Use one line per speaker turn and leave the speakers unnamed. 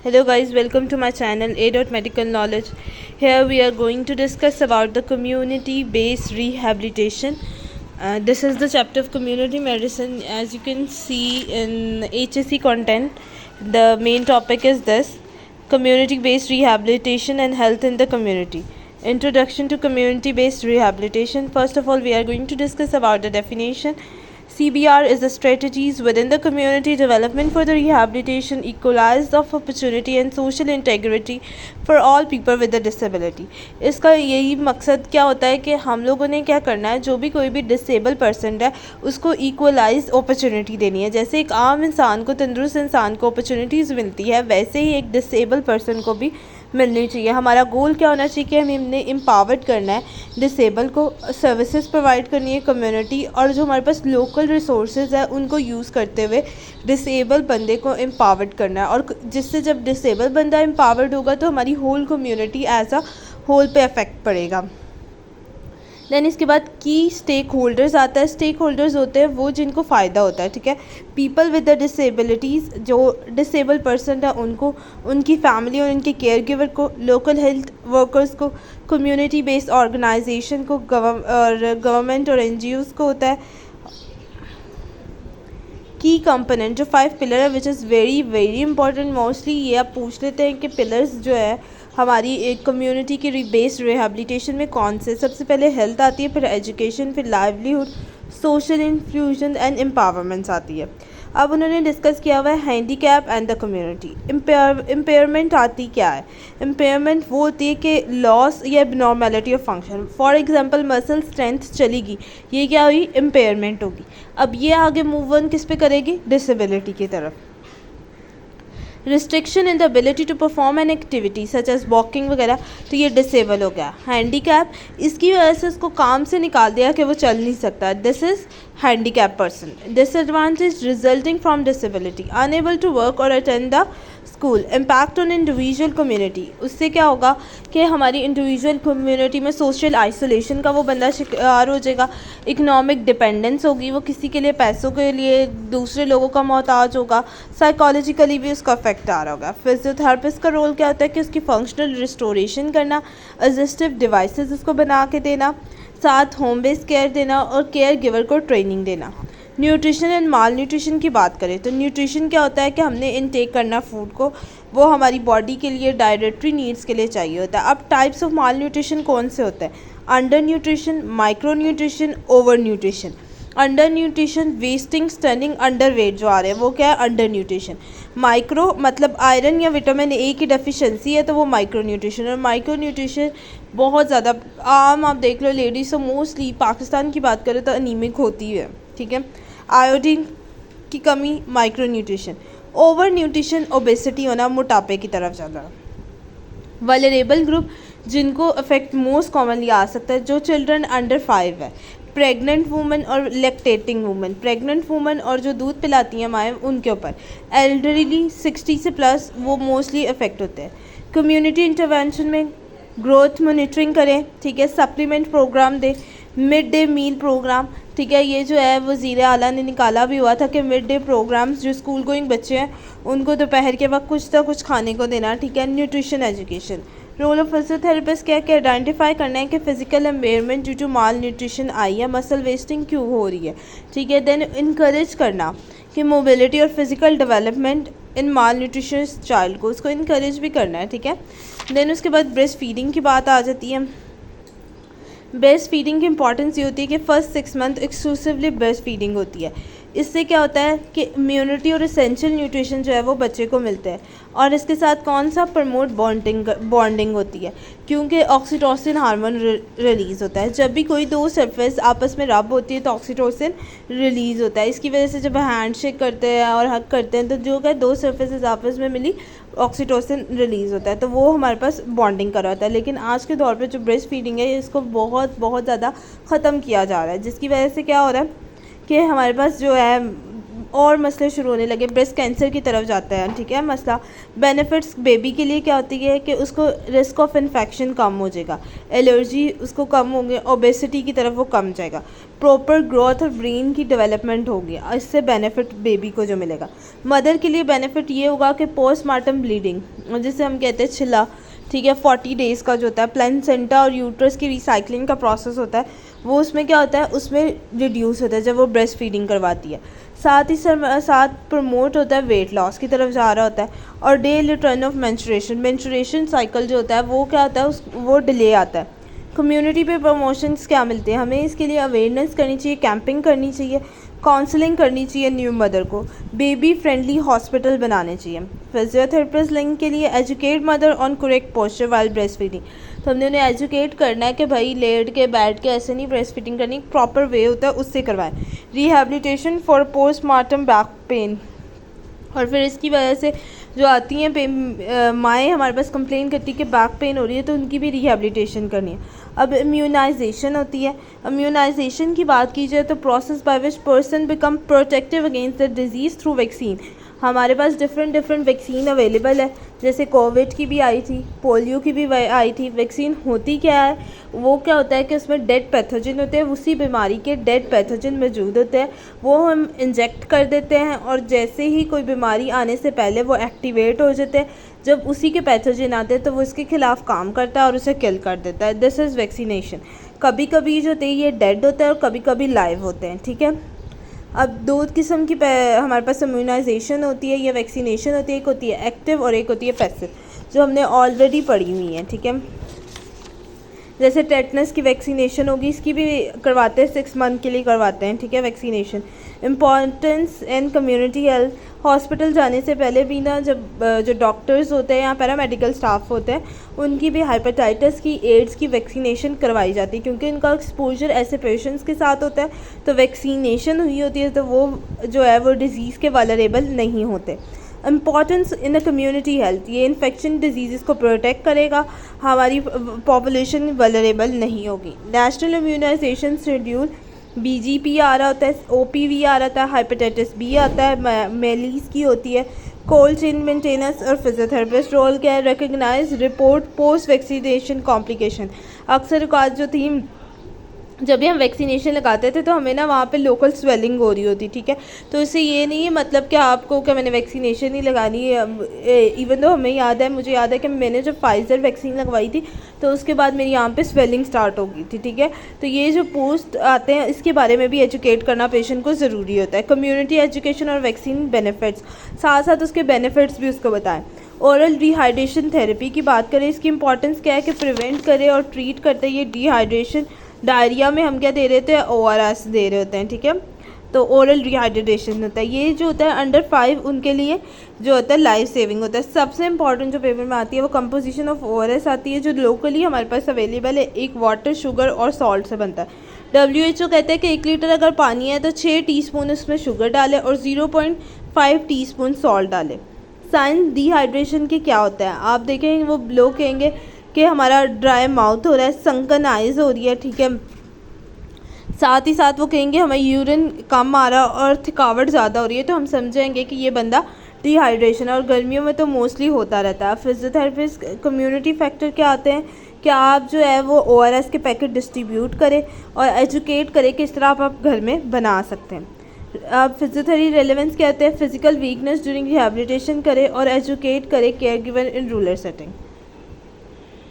Hello guys, welcome to my channel A. Medical Knowledge. Here we are going to discuss about the community-based rehabilitation. This is the chapter of community medicine. As you can see in HSC content, the main topic is this: community-based rehabilitation and health in the community. Introduction to community-based rehabilitation. First of all, we are going to discuss about the definition. CBR is the strategies within the community development for the rehabilitation, equalize of opportunity and social integrity for all people with a disability. इसका यही मकसद क्या होता है कि हम लोगों ने क्या करना है, जो भी कोई भी डिसेबल पर्सन है उसको इक्वलाइज अपॉर्चुनिटी देनी है। जैसे एक आम इंसान को, तंदुरुस्त इंसान को अपॉर्चुनिटीज़ मिलती है, वैसे ही एक डिसेबल पर्सन को भी मिलनी चाहिए। हमारा गोल क्या होना चाहिए कि हमने एम्पावर्ड करना है, डिसेबल को सर्विसेज प्रोवाइड करनी है कम्युनिटी, और जो हमारे पास लोकल रिसोर्सेज है उनको यूज़ करते हुए डिसेबल बंदे को एम्पावर्ड करना है। और जिससे जब डिसेबल बंदा एम्पावर्ड होगा तो हमारी whole community as a whole पे अफेक्ट पड़ेगा। देन इसके बाद की स्टेक होल्डर्स आता है। स्टेक होल्डर्स होते हैं वो जिनको फ़ायदा होता है, ठीक है। पीपल विद द डिसेबिलिटीज़, जो डिसेबल पर्सन है उनको, उनकी फैमिली और उनके केयर गिवर को, लोकल हेल्थ वर्कर्स को, कम्युनिटी बेस्ड ऑर्गेनाइजेशन को, गवर्नमेंट और NGOs को होता है। की कंपोनेंट जो 5 पिलर है, which is very very important. Mostly ये आप पूछ लेते हैं कि पिलर्स जो है हमारी एक कम्युनिटी की बेस्ड रिहैबिलिटेशन में कौन से। सबसे पहले हेल्थ आती है, फिर एजुकेशन, फिर लाइवलीहुड, सोशल इंक्लूजन एंड एम्पावरमेंट्स आती है। अब उन्होंने डिस्कस किया हुआ है handicap and the community. Impairment आती क्या है? इम्पेयरमेंट वो होती है कि लॉस या abnormality of function. For example muscle strength चलेगी, ये क्या हुई? इम्पेयरमेंट होगी। अब ये आगे मूव ऑन किस पे करेगी? डिसेबिलिटी की तरफ। Restriction in the ability to perform an activity such as walking वगैरह, तो ये डिसेबल हो गया। हैंडीकैप, इसकी वजह से उसको काम से निकाल दिया कि वो चल नहीं सकता, this is handicap person. Disadvantage resulting from disability, unable to work और attend the school. Impact on individual community, उससे क्या होगा कि हमारी इंडिविजुअल कम्युनिटी में सोशल आइसोलेशन का वो बंदा शिकार हो जाएगा। इकोनॉमिक डिपेंडेंस होगी, वो किसी के लिए, पैसों के लिए दूसरे लोगों का मोहताज होगा। साइकोलॉजिकली भी उसका इफेक्ट आ रहा होगा। फिजियोथेरेपिस्ट का रोल क्या होता है कि उसकी फंक्शनल रिस्टोरेशन करना, असिस्टिव डिवाइसेस उसको बना के देना, साथ होम बेस्ड केयर देना और केयर गिवर को ट्रेनिंग देना। न्यूट्रिशन एंड माल न्यूट्रिशन की बात करें तो न्यूट्रिशन क्या होता है कि हमने इनटेक करना फूड को, वो हमारी बॉडी के लिए डायरेक्टरी नीड्स के लिए चाहिए होता है। अब टाइप्स ऑफ माल न्यूट्रिशन कौन से होते हैं? Under nutrition, micro nutrition, over nutrition. Under nutrition, wasting, stunning, under weight जो आ रहे हैं वो क्या है? Under nutrition. माइक्रो मतलब आयरन या विटामिन ए की डेफिशिएंसी है तो वो माइक्रो न्यूट्रिशन। और माइक्रो न्यूट्रिशन बहुत ज़्यादा आम, आप देख लो लेडीज़ तो मोस्टली पाकिस्तान की बात करें तो अनीमिक होती है, ठीक है। आयोडीन की कमी, micro nutrition. Over nutrition, obesity होना, मोटापे की तरफ चल रहा है। वल्नरेबल ग्रुप जिनको अफेक्ट मोस्ट कॉमनली आ सकता है, जो चिल्ड्रन अंडर 5 है, प्रेग्नेंट वूमेन और लैक्टेटिंग वूमेन। प्रेग्नेंट वूमेन और जो दूध पिलाती हैं माएँ, उनके ऊपर। एल्डरली 60 से प्लस वो मोस्टली अफेक्ट होते हैं। कम्युनिटी इंटरवेंशन में ग्रोथ मॉनिटरिंग करें, ठीक है। सप्लीमेंट प्रोग्राम दें, मिड डे मील प्रोग्राम, ठीक है। ये जो है वज़ीर आला ने निकाला भी हुआ था कि मिड डे प्रोग्राम्स जो स्कूल गोइंग बच्चे हैं उनको दोपहर के वक्त कुछ ना कुछ खाने को देना, ठीक है। Nutrition education. Role of physiotherapist क्या है कि आइडेंटिफाई करना है कि physical impairment due to malnutrition आई है, मसल वेस्टिंग क्यों हो रही है, ठीक है। देन इनकरेज करना कि मोबिलिटी और physical development in mall nutritious child को, उसको इनकरेज भी करना है, ठीक है। देन उसके बाद ब्रेस्ट फीडिंग की बात आ जाती है। ब्रेस्ट फीडिंग की इंपॉर्टेंस ये होती है कि first 6 month exclusively breast feeding होती है। इससे क्या होता है कि इम्यूनिटी और एसेंशियल न्यूट्रिशन जो है वो बच्चे को मिलते हैं। और इसके साथ कौन सा प्रमोट बॉन्डिंग होती है, क्योंकि ऑक्सीटोसिन हार्मोन रिलीज़ होता है। जब भी कोई दो सरफेस आपस में रब होती है तो ऑक्सीटोसिन रिलीज़ होता है। इसकी वजह से जब हैंड शेक करते हैं और हक करते हैं तो जो क्या दो सरफेसेस आपस में मिली, ऑक्सीटोसिन रिलीज़ होता है, तो वो हमारे पास बॉन्डिंग कर रहा होता है। लेकिन आज के दौर पे जो ब्रेस्ट फीडिंग है इसको बहुत ज़्यादा ख़त्म किया जा रहा है, जिसकी वजह से क्या हो रहा है कि हमारे पास जो है और मसले शुरू होने लगे, ब्रेस्ट कैंसर की तरफ जाता है, ठीक है मसला। बेनिफिट्स बेबी के लिए क्या होती है कि उसको रिस्क ऑफ इन्फेक्शन कम हो जाएगा, एलर्जी उसको कम होंगे, ओबेसिटी की तरफ वो कम जाएगा, प्रॉपर ग्रोथ और ब्रेन की डेवलपमेंट होगी, इससे बेनिफिट बेबी को जो मिलेगा। मदर के लिए बेनिफिट ये होगा कि पोस्टमार्टम ब्लीडिंग, जिसे हम कहते हैं छिला, ठीक है, 40 डेज़ का जो होता है, प्लेसेंटा और यूट्रस की रिसाइकलिंग का प्रोसेस होता है, वो उसमें क्या होता है, उसमें रिड्यूस होता है जब वो ब्रेस्ट फीडिंग करवाती है। साथ ही साथ प्रमोट होता है वेट लॉस की तरफ जा रहा होता है। और day return of menstruation cycle जो होता है वो क्या होता है, वो डिले आता है। कम्युनिटी पे प्रमोशंस क्या मिलते हैं हमें, इसके लिए अवेयरनेस करनी चाहिए, कैंपिंग करनी चाहिए, काउंसलिंग करनी चाहिए न्यू मदर को, बेबी फ्रेंडली हॉस्पिटल बनाने चाहिए। फिजियोथेरेपिस्ट लिंक के लिए educate mother on correct posture while breast feeding, तो हमने उन्हें एजुकेट करना है कि भाई लेट के बैठ के ऐसे नहीं ब्रेस्ट फीडिंग करनी, प्रॉपर वे होता है उससे करवाएं। Rehabilitation for postmortem back pain, और फिर इसकी वजह से जो आती हैं माएँ हमारे पास कंप्लेन करती है कि बैक पेन हो रही है, तो उनकी भी रिहैबिलिटेशन करनी है। अब इम्यूनाइजेशन होती है। इम्यूनाइजेशन की बात की जाए तो process by which person become protective against the disease through vaccine. हमारे पास डिफरेंट वैक्सीन अवेलेबल है, जैसे कोविड की भी आई थी, पोलियो की भी आई थी। वैक्सीन होती क्या है, वो क्या होता है कि उसमें डेड पैथोजन होते हैं, उसी बीमारी के डेड पैथोजन मौजूद होते हैं, वो हम इंजेक्ट कर देते हैं और जैसे ही कोई बीमारी आने से पहले वो एक्टिवेट हो जाते हैं। जब उसी के पैथोजन आते हैं तो वो उसके खिलाफ काम करता है और उसे किल कर देता है। This is vaccination. कभी कभी जो होते हैं ये डेड होता है और कभी कभी लाइव होते हैं, ठीक है। अब दो किस्म की हमारे पास इम्यूनाइजेशन होती है या वैक्सीनेशन होती है, एक होती है एक्टिव और एक होती है पैसिव, जो हमने ऑलरेडी पढ़ी हुई है, ठीक है। जैसे टेटनस की वैक्सीनेशन होगी, इसकी भी करवाते हैं, 6 मंथ के लिए करवाते हैं, ठीक है वैक्सीनेशन। इम्पॉर्टेंस इन कम्युनिटी हेल्थ, हॉस्पिटल जाने से पहले भी ना जब जो डॉक्टर्स होते हैं या पैरामेडिकल स्टाफ होते हैं उनकी भी हेपेटाइटिस की, एड्स की वैक्सीनेशन करवाई जाती है, क्योंकि उनका एक्सपोजर ऐसे पेशेंट्स के साथ होता है, तो वैक्सीनेशन हुई होती है तो वो जो है वो डिज़ीज़ के वल्नरेबल नहीं होते। Importance in the community health, ये इन्फेक्शन डिजीज़ को प्रोटेक्ट करेगा, हमारी पॉपुलेशन वल्नरेबल नहीं होगी। नेशनल इम्यूनाइजेशन शेड्यूल, BGP आ रहा होता है, OPV आ रहा है, हेपेटाइटिस बी आता है, मेलीज की होती है, कोल्ड चेन मेंटेनेंस और फिजियोथेरेपिस्ट रोल क्या है, recognize report post vaccination complication. अक्सर औकात जो थी जब भी हम वैक्सीनेशन लगाते थे तो हमें ना वहाँ पे लोकल स्वेलिंग हो रही होती, ठीक है। तो इससे ये नहीं है मतलब कि आपको क्या मैंने वैक्सीनेशन ही लगानी है, इवन तो हमें याद है, मुझे याद है कि मैंने जब फाइज़र वैक्सीन लगवाई थी तो उसके बाद मेरी यहाँ पे स्वेलिंग स्टार्ट हो गई थी, ठीक है। तो ये जो पोस्ट आते हैं इसके बारे में भी एजुकेट करना पेशेंट को ज़रूरी होता है। कम्युनिटी एजुकेशन और वैक्सीन बेनिफिट्स, साथ साथ उसके बेनिफिट्स भी उसको बताएं। ओरल डिहाइड्रेशन थेरेपी की बात करें, इसकी इंपॉर्टेंस क्या है कि प्रिवेंट करे और ट्रीट करते हैं ये डिहाइड्रेशन। डायरिया में हम क्या दे रहे थे, ORS दे रहे होते हैं, ठीक है। तो ओरल डिहाइड्रेशन होता है, ये जो होता है अंडर 5 उनके लिए जो होता है लाइफ सेविंग होता है। सबसे इंपॉर्टेंट जो पेपर में आती है वो कंपोजिशन ऑफ ORS आती है, जो लोकली हमारे पास अवेलेबल है, एक वाटर, शुगर और सॉल्ट से बनता है। WHO कहते हैं कि 1 लीटर अगर पानी है तो 6 टीस्पून उसमें शुगर डालें और 0.5 टीस्पून सॉल्ट डालें। साइंस डिहाइड्रेशन के क्या होता है, आप देखेंगे वो लोग कहेंगे कि हमारा ड्राई माउथ हो रहा है, संकन आइज़ हो रही है, ठीक है। साथ ही साथ वो कहेंगे हमें यूरिन कम आ रहा और थकावट ज़्यादा हो रही है, तो हम समझेंगे कि ये बंदा डिहाइड्रेशन, और गर्मियों में तो मोस्टली होता रहता है। फिजियोथेरेपिस्ट कम्युनिटी फैक्टर क्या आते हैं कि आप जो है वो ORS के पैकेट डिस्ट्रीब्यूट करें और एजुकेट करें किस तरह आप घर में बना सकते हैं। अब फिजियोथेरेपी रेलेवेंस क्या होते हैं, फिजिकल वीकनेस ड्यूरिंग रिहैबिलिटेशन करें और एजुकेट करें care giver in rural setting.